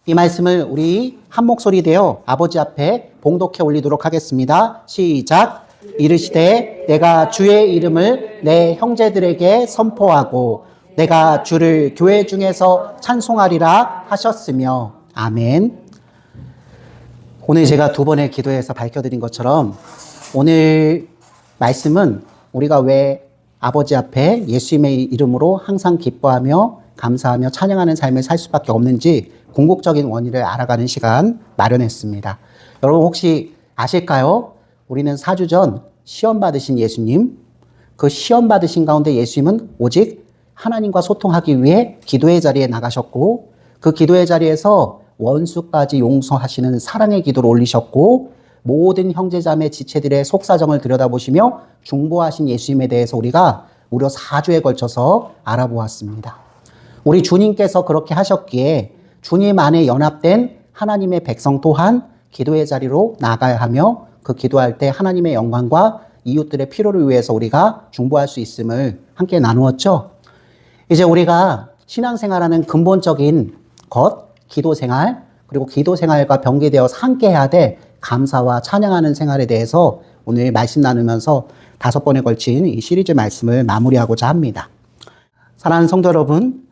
이 말씀을 우리 한 목소리 되어 아버지 앞에 봉독해 올리도록 하겠습니다. 시작. 이르시되 내가 주의 이름을 내 형제들에게 선포하고 내가 주를 교회 중에서 찬송하리라 하셨으며. 아멘. 오늘 제가 두 번의 기도에서 밝혀드린 것처럼 오늘 말씀은 우리가 왜 아버지 앞에 예수님의 이름으로 항상 기뻐하며 감사하며 찬양하는 삶을 살 수밖에 없는지 궁극적인 원인을 알아가는 시간 마련했습니다. 여러분 혹시 아실까요? 우리는 4주 전 시험 받으신 예수님, 그 시험 받으신 가운데 예수님은 오직 하나님과 소통하기 위해 기도의 자리에 나가셨고 그 기도의 자리에서 원수까지 용서하시는 사랑의 기도를 올리셨고 모든 형제자매 지체들의 속사정을 들여다보시며 중보하신 예수님에 대해서 우리가 무려 4주에 걸쳐서 알아보았습니다. 우리 주님께서 그렇게 하셨기에 주님 안에 연합된 하나님의 백성 또한 기도의 자리로 나가야 하며 그 기도할 때 하나님의 영광과 이웃들의 필요를 위해서 우리가 중보할 수 있음을 함께 나누었죠. 이제 우리가 신앙생활하는 근본적인 것, 기도생활, 그리고 기도생활과 병기되어서 함께 해야 될 감사와 찬양하는 생활에 대해서 오늘 말씀 나누면서 5번에 걸친 이 시리즈 말씀을 마무리하고자 합니다. 사랑하는 성도 여러분,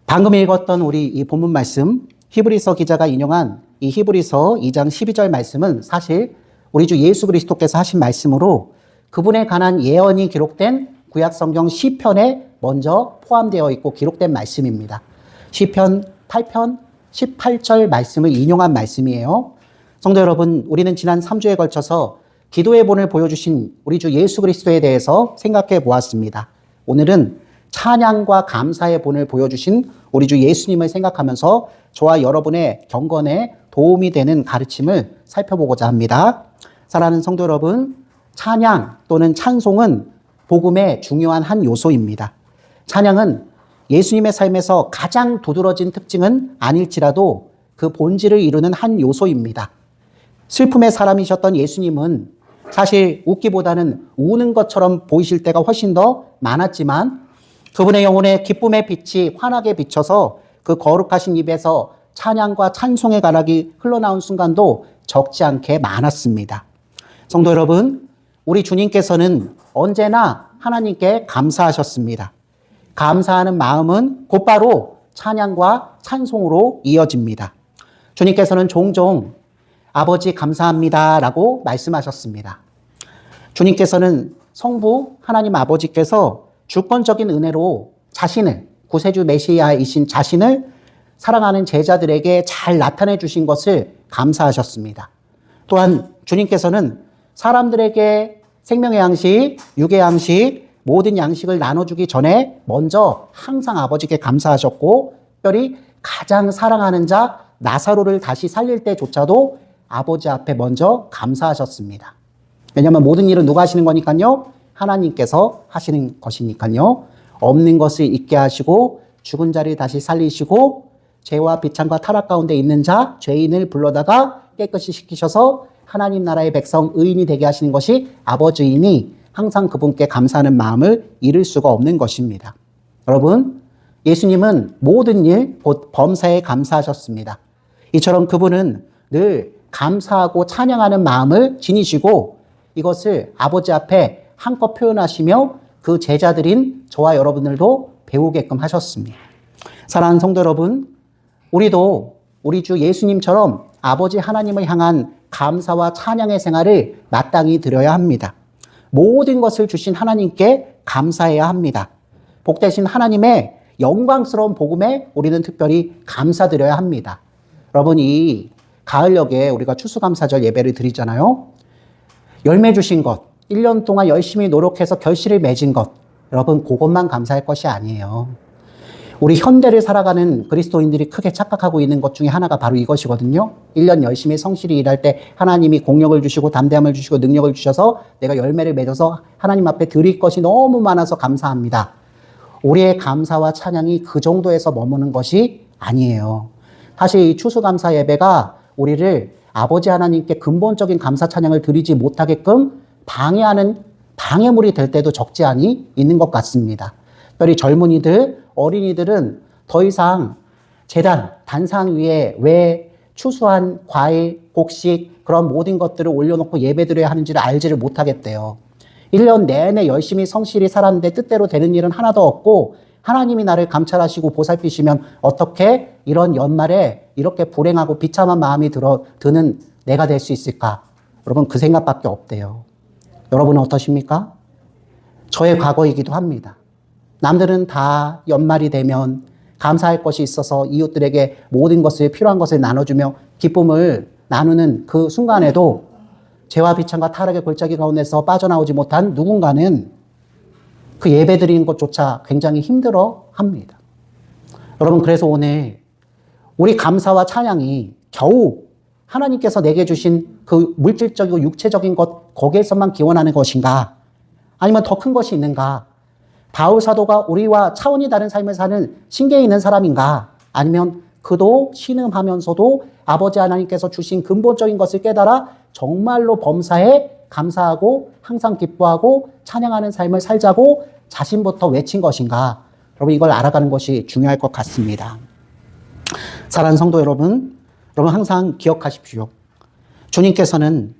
방금 읽었던 우리 이 본문 말씀, 히브리서 기자가 인용한 이 히브리서 2장 12절 말씀은 사실 우리 주 예수 그리스도께서 하신 말씀으로 그분에 관한 예언이 기록된 구약성경 시편에 먼저 포함되어 있고 기록된 말씀입니다. 시편 8편 18절 말씀을 인용한 말씀이에요. 성도 여러분, 우리는 지난 3주에 걸쳐서 기도의 본을 보여주신 우리 주 예수 그리스도에 대해서 생각해 보았습니다. 오늘은 찬양과 감사의 본을 보여주신 우리 주 예수님을 생각하면서 저와 여러분의 경건에 도움이 되는 가르침을 살펴보고자 합니다. 사랑하는 성도 여러분, 찬양 또는 찬송은 복음의 중요한 한 요소입니다. 찬양은 예수님의 삶에서 가장 두드러진 특징은 아닐지라도 그 본질을 이루는 한 요소입니다. 슬픔의 사람이셨던 예수님은 사실 웃기보다는 우는 것처럼 보이실 때가 훨씬 더 많았지만 그분의 영혼에 기쁨의 빛이 환하게 비쳐서 그 거룩하신 입에서 찬양과 찬송의 가락이 흘러나온 순간도 적지 않게 많았습니다. 성도 여러분, 우리 주님께서는 언제나 하나님께 감사하셨습니다. 감사하는 마음은 곧바로 찬양과 찬송으로 이어집니다. 주님께서는 종종 아버지 감사합니다 라고 말씀하셨습니다. 주님께서는 성부 하나님 아버지께서 주권적인 은혜로 자신을, 구세주 메시아이신 자신을 사랑하는 제자들에게 잘 나타내 주신 것을 감사하셨습니다. 또한 주님께서는 사람들에게 생명의 양식, 육의 양식, 모든 양식을 나눠주기 전에 먼저 항상 아버지께 감사하셨고 특별히 가장 사랑하는 자 나사로를 다시 살릴 때조차도 아버지 앞에 먼저 감사하셨습니다. 왜냐하면 모든 일은 누가 하시는 거니까요? 하나님께서 하시는 것이니까요. 없는 것을 있게 하시고 죽은 자를 다시 살리시고 죄와 비참과 타락 가운데 있는 자, 죄인을 불러다가 깨끗이 시키셔서 하나님 나라의 백성 의인이 되게 하시는 것이 아버지이니 항상 그분께 감사하는 마음을 잃을 수가 없는 것입니다. 여러분, 예수님은 모든 일, 곧 범사에 감사하셨습니다. 이처럼 그분은 늘 감사하고 찬양하는 마음을 지니시고 이것을 아버지 앞에 한껏 표현하시며 그 제자들인 저와 여러분들도 배우게끔 하셨습니다. 사랑하는 성도 여러분, 우리도 우리 주 예수님처럼 아버지 하나님을 향한 감사와 찬양의 생활을 마땅히 드려야 합니다. 모든 것을 주신 하나님께 감사해야 합니다. 복되신 하나님의 영광스러운 복음에 우리는 특별히 감사드려야 합니다. 여러분, 이 가을녘에 우리가 추수감사절 예배를 드리잖아요. 열매 주신 것, 1년 동안 열심히 노력해서 결실을 맺은 것, 여러분 그것만 감사할 것이 아니에요. 우리 현대를 살아가는 그리스도인들이 크게 착각하고 있는 것 중에 하나가 바로 이것이거든요. 1년 열심히 성실히 일할 때 하나님이 공력을 주시고 담대함을 주시고 능력을 주셔서 내가 열매를 맺어서 하나님 앞에 드릴 것이 너무 많아서 감사합니다. 우리의 감사와 찬양이 그 정도에서 머무는 것이 아니에요. 사실 이 추수감사 예배가 우리를 아버지 하나님께 근본적인 감사 찬양을 드리지 못하게끔 방해하는 방해물이 될 때도 적지 않이 있는 것 같습니다. 특별히 젊은이들, 어린이들은 더 이상 제단, 단상 위에 왜 추수한 과일, 곡식 그런 모든 것들을 올려놓고 예배드려야 하는지를 알지를 못하겠대요. 1년 내내 열심히 성실히 살았는데 뜻대로 되는 일은 하나도 없고 하나님이 나를 감찰하시고 보살피시면 어떻게 이런 연말에 이렇게 불행하고 비참한 마음이 드는 내가 될 수 있을까? 여러분 그 생각밖에 없대요. 여러분은 어떠십니까? 저의 과거이기도 합니다. 남들은 다 연말이 되면 감사할 것이 있어서 이웃들에게 모든 것을 필요한 것을 나눠주며 기쁨을 나누는 그 순간에도 죄와 비참과 타락의 골짜기 가운데서 빠져나오지 못한 누군가는 그 예배 드리는 것조차 굉장히 힘들어 합니다. 여러분 그래서 오늘 우리 감사와 찬양이 겨우 하나님께서 내게 주신 그 물질적이고 육체적인 것 거기에서만 기원하는 것인가? 아니면 더 큰 것이 있는가? 바울 사도가 우리와 차원이 다른 삶을 사는 신계에 있는 사람인가? 아니면 그도 신음하면서도 아버지 하나님께서 주신 근본적인 것을 깨달아 정말로 범사에 감사하고 항상 기뻐하고 찬양하는 삶을 살자고 자신부터 외친 것인가? 여러분 이걸 알아가는 것이 중요할 것 같습니다. 사랑하는 성도 여러분 항상 기억하십시오. 주님께서는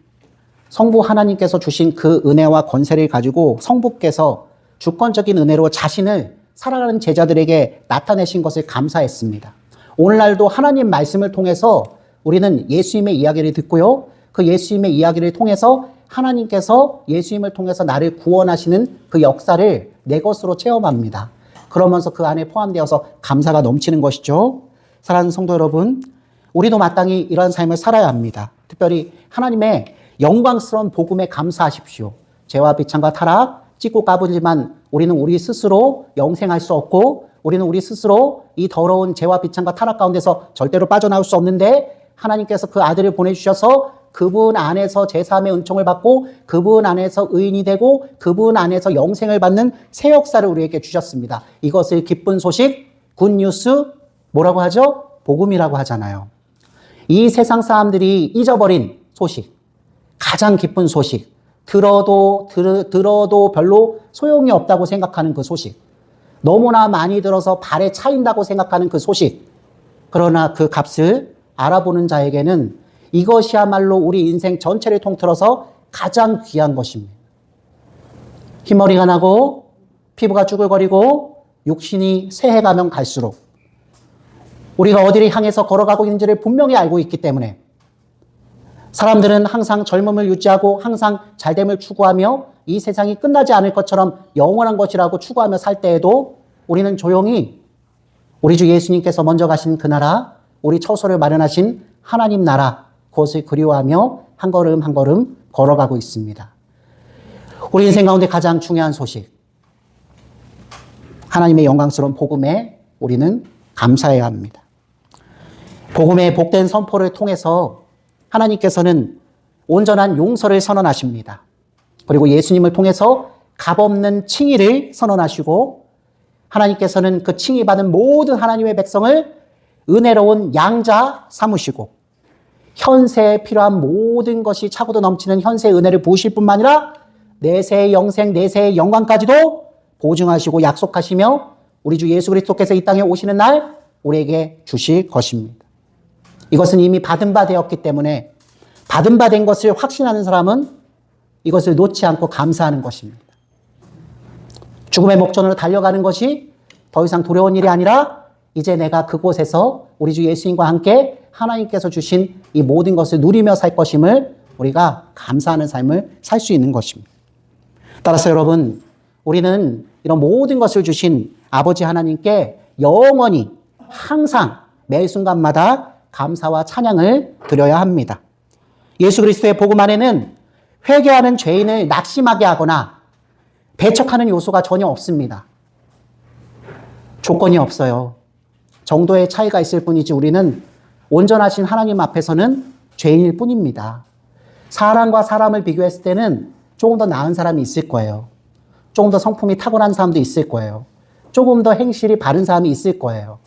성부 하나님께서 주신 그 은혜와 권세를 가지고 성부께서 주권적인 은혜로 자신을 사랑하는 제자들에게 나타내신 것을 감사했습니다. 오늘날도 하나님 말씀을 통해서 우리는 예수님의 이야기를 듣고요. 그 예수님의 이야기를 통해서 하나님께서 예수님을 통해서 나를 구원하시는 그 역사를 내 것으로 체험합니다. 그러면서 그 안에 포함되어서 감사가 넘치는 것이죠. 사랑하는 성도 여러분, 우리도 마땅히 이러한 삶을 살아야 합니다. 특별히 하나님의 영광스러운 복음에 감사하십시오. 죄와 비참과 타락, 찢고 까부지만 우리는 우리 스스로 영생할 수 없고 우리는 우리 스스로 이 더러운 죄와 비참과 타락 가운데서 절대로 빠져나올 수 없는데 하나님께서 그 아들을 보내주셔서 그분 안에서 제3의 은총을 받고 그분 안에서 의인이 되고 그분 안에서 영생을 받는 새 역사를 우리에게 주셨습니다. 이것을 기쁜 소식, 굿뉴스 뭐라고 하죠? 복음이라고 하잖아요. 이 세상 사람들이 잊어버린 소식, 가장 기쁜 소식, 들어도 별로 소용이 없다고 생각하는 그 소식, 너무나 많이 들어서 발에 차인다고 생각하는 그 소식, 그러나 그 값을 알아보는 자에게는 이것이야말로 우리 인생 전체를 통틀어서 가장 귀한 것입니다. 흰머리가 나고 피부가 쭈글거리고 육신이 새해가면 갈수록 우리가 어디를 향해서 걸어가고 있는지를 분명히 알고 있기 때문에 사람들은 항상 젊음을 유지하고 항상 잘됨을 추구하며 이 세상이 끝나지 않을 것처럼 영원한 것이라고 추구하며 살 때에도 우리는 조용히 우리 주 예수님께서 먼저 가신 그 나라, 우리 처소를 마련하신 하나님 나라, 그것을 그리워하며 한 걸음 한 걸음 걸어가고 있습니다. 우리 인생 가운데 가장 중요한 소식, 하나님의 영광스러운 복음에 우리는 감사해야 합니다. 복음의 복된 선포를 통해서 하나님께서는 온전한 용서를 선언하십니다. 그리고 예수님을 통해서 값없는 칭의를 선언하시고 하나님께서는 그 칭의 받은 모든 하나님의 백성을 은혜로운 양자 삼으시고 현세에 필요한 모든 것이 차고도 넘치는 현세의 은혜를 부으실 뿐만 아니라 내세의 영생, 내세의 영광까지도 보증하시고 약속하시며 우리 주 예수 그리스도께서 이 땅에 오시는 날 우리에게 주실 것입니다. 이것은 이미 받은 바 되었기 때문에 받은 바 된 것을 확신하는 사람은 이것을 놓지 않고 감사하는 것입니다. 죽음의 목전으로 달려가는 것이 더 이상 두려운 일이 아니라 이제 내가 그곳에서 우리 주 예수님과 함께 하나님께서 주신 이 모든 것을 누리며 살 것임을 우리가 감사하는 삶을 살 수 있는 것입니다. 따라서 여러분, 우리는 이런 모든 것을 주신 아버지 하나님께 영원히 항상 매 순간마다 감사와 찬양을 드려야 합니다. 예수 그리스도의 복음 안에는 회개하는 죄인을 낙심하게 하거나 배척하는 요소가 전혀 없습니다. 조건이 없어요. 정도의 차이가 있을 뿐이지 우리는 온전하신 하나님 앞에서는 죄인일 뿐입니다. 사람과 사람을 비교했을 때는 조금 더 나은 사람이 있을 거예요. 조금 더 성품이 타고난 사람도 있을 거예요. 조금 더 행실이 바른 사람이 있을 거예요.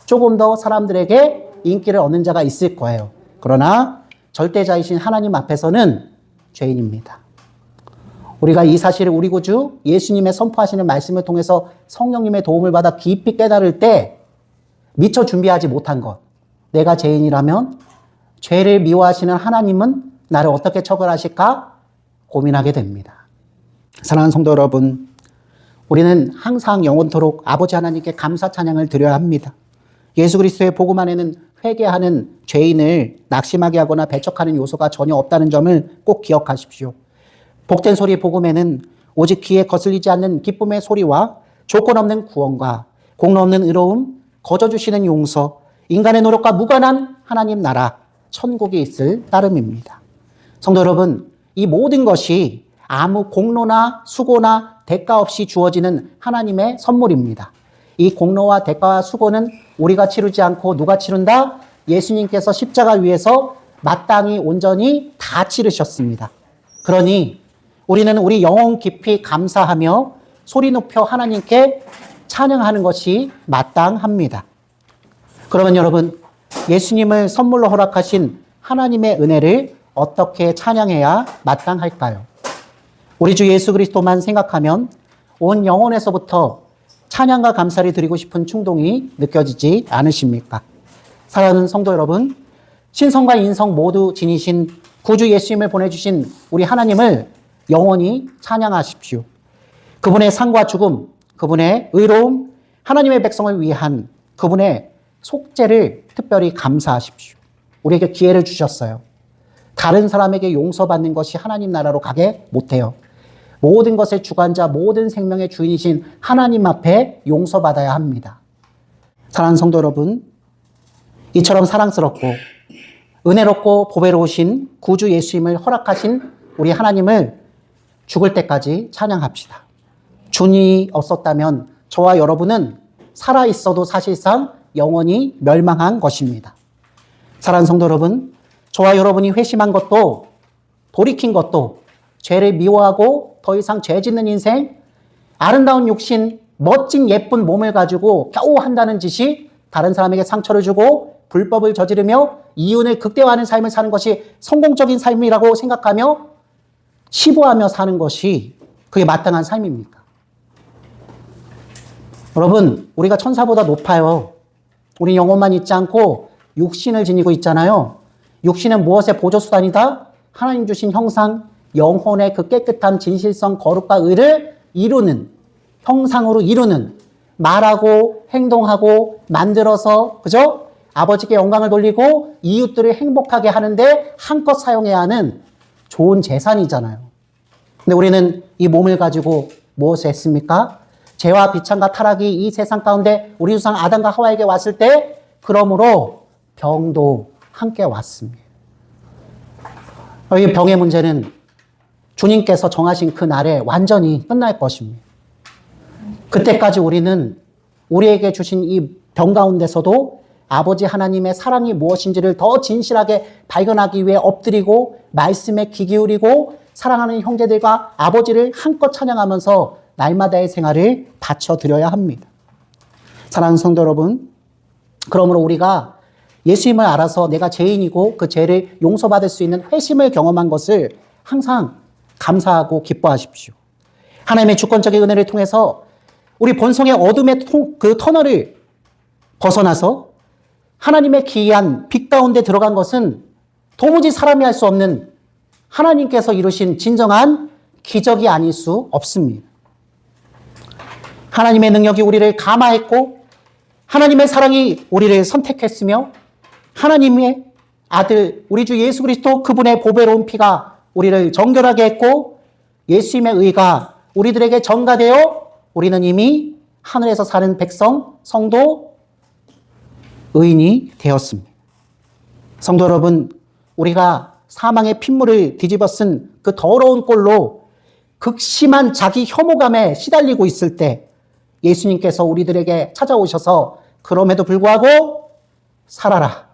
조금 더 사람들에게 인기를 얻는 자가 있을 거예요. 그러나 절대자이신 하나님 앞에서는 죄인입니다. 우리가 이 사실을 우리 구주 예수님의 선포하시는 말씀을 통해서 성령님의 도움을 받아 깊이 깨달을 때 미처 준비하지 못한 것. 내가 죄인이라면 죄를 미워하시는 하나님은 나를 어떻게 처벌하실까 고민하게 됩니다. 사랑하는 성도 여러분, 우리는 항상 영원토록 아버지 하나님께 감사 찬양을 드려야 합니다. 예수 그리스도의 복음 안에는 회개하는 죄인을 낙심하게 하거나 배척하는 요소가 전혀 없다는 점을 꼭 기억하십시오. 복된 소리 복음에는 오직 귀에 거슬리지 않는 기쁨의 소리와 조건 없는 구원과 공로 없는 의로움, 거저 주시는 용서, 인간의 노력과 무관한 하나님 나라, 천국이 있을 따름입니다. 성도 여러분, 이 모든 것이 아무 공로나 수고나 대가 없이 주어지는 하나님의 선물입니다. 이 공로와 대가와 수고는 우리가 치르지 않고 누가 치른다? 예수님께서 십자가 위에서 마땅히 온전히 다 치르셨습니다. 그러니 우리는 우리 영혼 깊이 감사하며 소리 높여 하나님께 찬양하는 것이 마땅합니다. 그러면 여러분, 예수님을 선물로 허락하신 하나님의 은혜를 어떻게 찬양해야 마땅할까요? 우리 주 예수 그리스도만 생각하면 온 영혼에서부터 찬양과 감사를 드리고 싶은 충동이 느껴지지 않으십니까? 사랑하는 성도 여러분, 신성과 인성 모두 지니신 구주 예수님을 보내주신 우리 하나님을 영원히 찬양하십시오. 그분의 상과 죽음, 그분의 의로움, 하나님의 백성을 위한 그분의 속죄를 특별히 감사하십시오. 우리에게 기회를 주셨어요. 다른 사람에게 용서받는 것이 하나님 나라로 가게 못해요. 모든 것의 주관자, 모든 생명의 주인이신 하나님 앞에 용서받아야 합니다. 사랑하는 성도 여러분, 이처럼 사랑스럽고 은혜롭고 보배로우신 구주 예수님을 허락하신 우리 하나님을 죽을 때까지 찬양합시다. 주님이 없었다면 저와 여러분은 살아있어도 사실상 영원히 멸망한 것입니다. 사랑하는 성도 여러분, 저와 여러분이 회심한 것도 돌이킨 것도 죄를 미워하고 더 이상 죄 짓는 인생, 아름다운 육신, 멋진 예쁜 몸을 가지고 겨우 한다는 짓이 다른 사람에게 상처를 주고 불법을 저지르며 이윤을 극대화하는 삶을 사는 것이 성공적인 삶이라고 생각하며 치부하며 사는 것이 그게 마땅한 삶입니까? 여러분, 우리가 천사보다 높아요. 우리 영혼만 있지 않고 육신을 지니고 있잖아요. 육신은 무엇의 보조수단이다? 하나님 주신 형상, 영혼의 그 깨끗함, 진실성, 거룩과 의를 이루는, 형상으로 이루는, 말하고 행동하고 만들어서, 그죠? 아버지께 영광을 돌리고 이웃들을 행복하게 하는데 한껏 사용해야 하는 좋은 재산이잖아요. 근데 우리는 이 몸을 가지고 무엇을 했습니까? 죄와 비참과 타락이 이 세상 가운데 우리 조상 아담과 하와에게 왔을 때 그러므로 병도 함께 왔습니다. 이 병의 문제는 주님께서 정하신 그 날에 완전히 끝날 것입니다. 그때까지 우리는 우리에게 주신 이 병 가운데서도 아버지 하나님의 사랑이 무엇인지를 더 진실하게 발견하기 위해 엎드리고 말씀에 귀 기울이고 사랑하는 형제들과 아버지를 한껏 찬양하면서 날마다의 생활을 바쳐드려야 합니다. 사랑하는 성도 여러분, 그러므로 우리가 예수님을 알아서 내가 죄인이고 그 죄를 용서받을 수 있는 회심을 경험한 것을 항상 감사하고 기뻐하십시오. 하나님의 주권적인 은혜를 통해서 우리 본성의 어둠의 그 터널을 벗어나서 하나님의 기이한 빛 가운데 들어간 것은 도무지 사람이 할 수 없는 하나님께서 이루신 진정한 기적이 아닐 수 없습니다. 하나님의 능력이 우리를 감화했고 하나님의 사랑이 우리를 선택했으며 하나님의 아들 우리 주 예수 그리스도 그분의 보배로운 피가 우리를 정결하게 했고 예수님의 의가 우리들에게 전가되어 우리는 이미 하늘에서 사는 백성, 성도, 의인이 되었습니다. 성도 여러분, 우리가 사망의 핏물을 뒤집어 쓴 그 더러운 꼴로 극심한 자기 혐오감에 시달리고 있을 때 예수님께서 우리들에게 찾아오셔서 그럼에도 불구하고 살아라.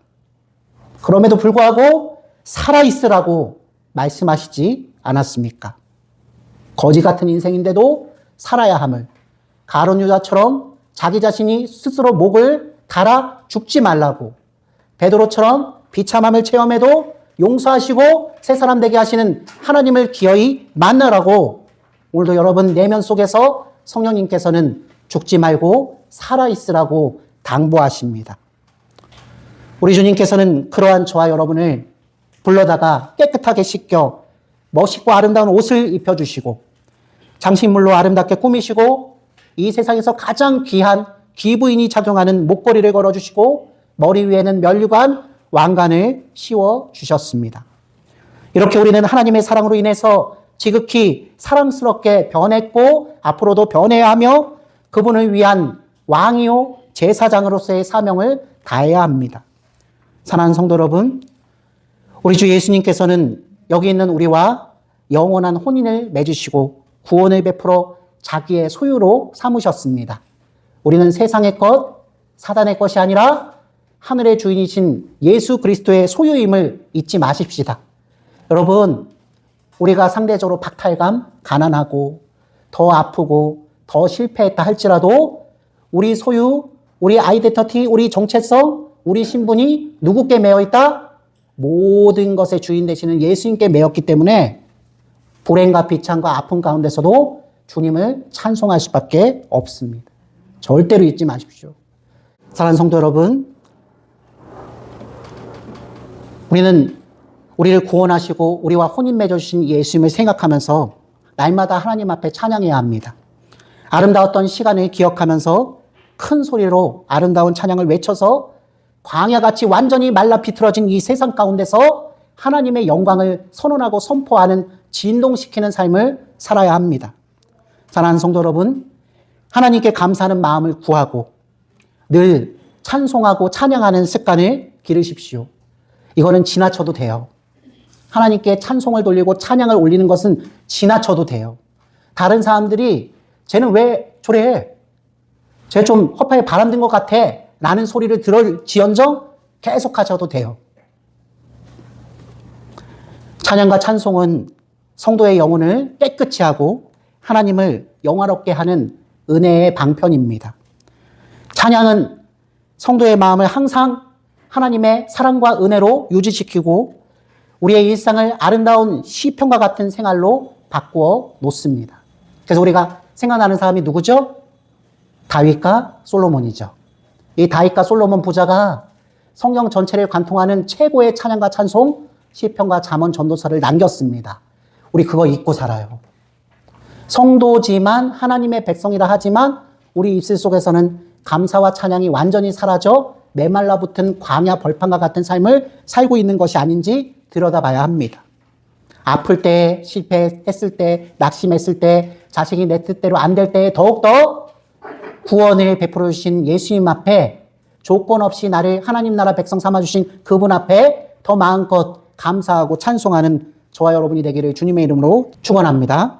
그럼에도 불구하고 살아있으라고 말씀하시지 않았습니까? 거지 같은 인생인데도 살아야 함을 가룟 유다처럼 자기 자신이 스스로 목을 달아 죽지 말라고 베드로처럼 비참함을 체험해도 용서하시고 새 사람 되게 하시는 하나님을 기어이 만나라고 오늘도 여러분 내면 속에서 성령님께서는 죽지 말고 살아있으라고 당부하십니다. 우리 주님께서는 그러한 저와 여러분을 불러다가 깨끗하게 씻겨 멋있고 아름다운 옷을 입혀주시고 장식물로 아름답게 꾸미시고 이 세상에서 가장 귀한 귀부인이 착용하는 목걸이를 걸어주시고 머리 위에는 면류관, 왕관을 씌워주셨습니다. 이렇게 우리는 하나님의 사랑으로 인해서 지극히 사랑스럽게 변했고 앞으로도 변해야 하며 그분을 위한 왕이요 제사장으로서의 사명을 다해야 합니다. 사랑하는 성도 여러분, 우리 주 예수님께서는 여기 있는 우리와 영원한 혼인을 맺으시고 구원을 베풀어 자기의 소유로 삼으셨습니다. 우리는 세상의 것, 사단의 것이 아니라 하늘의 주인이신 예수 그리스도의 소유임을 잊지 마십시다. 여러분, 우리가 상대적으로 박탈감, 가난하고 더 아프고 더 실패했다 할지라도 우리 소유, 우리 아이덴티티, 우리 정체성, 우리 신분이 누구께 매여 있다? 모든 것의 주인 되시는 예수님께 매였기 때문에 불행과 비참과 아픔 가운데서도 주님을 찬송할 수밖에 없습니다. 절대로 잊지 마십시오. 사랑하는 성도 여러분, 우리는 우리를 구원하시고 우리와 혼인 맺어주신 예수님을 생각하면서 날마다 하나님 앞에 찬양해야 합니다. 아름다웠던 시간을 기억하면서 큰 소리로 아름다운 찬양을 외쳐서 광야같이 완전히 말라 비틀어진 이 세상 가운데서 하나님의 영광을 선언하고 선포하는 진동시키는 삶을 살아야 합니다. 사랑하는 성도 여러분, 하나님께 감사하는 마음을 구하고 늘 찬송하고 찬양하는 습관을 기르십시오. 이거는 지나쳐도 돼요. 하나님께 찬송을 돌리고 찬양을 올리는 것은 지나쳐도 돼요. 다른 사람들이 쟤는 왜 저래? 쟤 좀 허파에 바람 든 것 같아. 라는 소리를 들을지언정 계속 하셔도 돼요. 찬양과 찬송은 성도의 영혼을 깨끗이 하고 하나님을 영화롭게 하는 은혜의 방편입니다. 찬양은 성도의 마음을 항상 하나님의 사랑과 은혜로 유지시키고 우리의 일상을 아름다운 시편과 같은 생활로 바꾸어 놓습니다. 그래서 우리가 생각나는 사람이 누구죠? 다윗과 솔로몬이죠. 이 다윗과 솔로몬 부자가 성경 전체를 관통하는 최고의 찬양과 찬송, 시편과 잠언 전도서를 남겼습니다. 우리 그거 잊고 살아요. 성도지만 하나님의 백성이라 하지만 우리 입술 속에서는 감사와 찬양이 완전히 사라져 메말라붙은 광야 벌판과 같은 삶을 살고 있는 것이 아닌지 들여다봐야 합니다. 아플 때, 실패했을 때, 낙심했을 때, 자식이 내 뜻대로 안 될 때 더욱더 구원을 베풀어 주신 예수님 앞에 조건 없이 나를 하나님 나라 백성 삼아주신 그분 앞에 더 마음껏 감사하고 찬송하는 저와 여러분이 되기를 주님의 이름으로 축원합니다.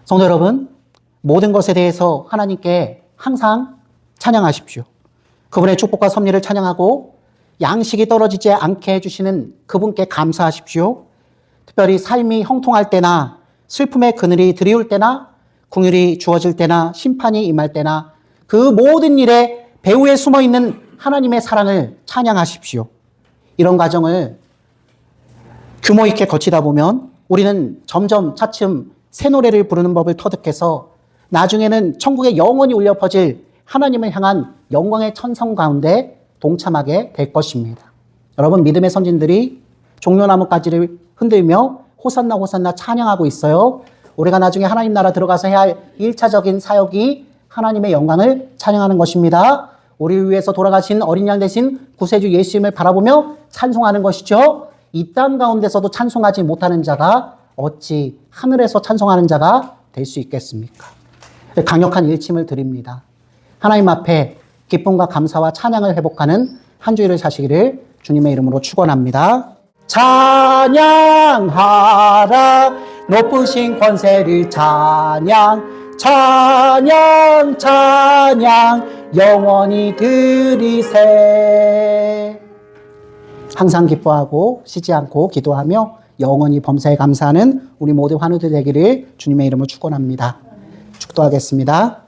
성도 여러분, 모든 것에 대해서 하나님께 항상 찬양하십시오. 그분의 축복과 섭리를 찬양하고 양식이 떨어지지 않게 해주시는 그분께 감사하십시오. 특별히 삶이 형통할 때나 슬픔의 그늘이 드리울 때나 긍휼이 주어질 때나 심판이 임할 때나 그 모든 일에 배후에 숨어있는 하나님의 사랑을 찬양하십시오. 이런 과정을 규모 있게 거치다 보면 우리는 점점 차츰 새 노래를 부르는 법을 터득해서 나중에는 천국에 영원히 울려 퍼질 하나님을 향한 영광의 천성 가운데 동참하게 될 것입니다. 여러분, 믿음의 선진들이 종려나무가지를 흔들며 호산나 호산나 찬양하고 있어요. 우리가 나중에 하나님 나라 들어가서 해야 할 1차적인 사역이 하나님의 영광을 찬양하는 것입니다. 우리를 위해서 돌아가신 어린 양 대신 구세주 예수님을 바라보며 찬송하는 것이죠. 이 땅 가운데서도 찬송하지 못하는 자가 어찌 하늘에서 찬송하는 자가 될 수 있겠습니까? 강력한 일침을 드립니다. 하나님 앞에 기쁨과 감사와 찬양을 회복하는 한 주일을 사시기를 주님의 이름으로 축원합니다. 찬양하라 높으신 권세를 찬양 찬양 찬양 영원히 드리세. 항상 기뻐하고 쉬지 않고 기도하며 영원히 범사에 감사하는 우리 모두 환우들 되기를 주님의 이름으로 축원합니다. 축도하겠습니다.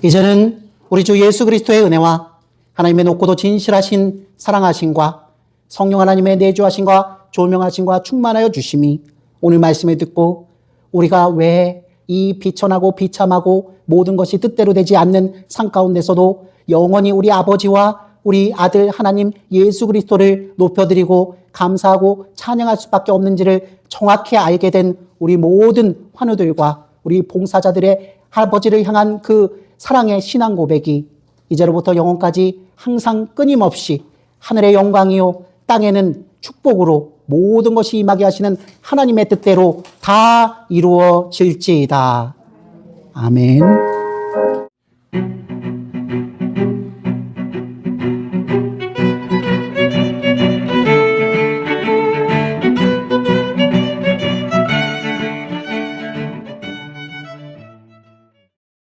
이제는 우리 주 예수 그리스도의 은혜와 하나님의 높고도 진실하신 사랑하심과 성령 하나님의 내주하심과 조명하심과 충만하여 주심이 오늘 말씀을 듣고 우리가 왜 이 비천하고 비참하고 모든 것이 뜻대로 되지 않는 삶 가운데서도 영원히 우리 아버지와 우리 아들 하나님 예수 그리스도를 높여드리고 감사하고 찬양할 수밖에 없는지를 정확히 알게 된 우리 모든 환우들과 우리 봉사자들의 아버지를 향한 그 사랑의 신앙 고백이 이제로부터 영원까지 항상 끊임없이 하늘의 영광이요 땅에는 축복으로 모든 것이 임하게 하시는 하나님의 뜻대로 다 이루어질지이다. 아멘.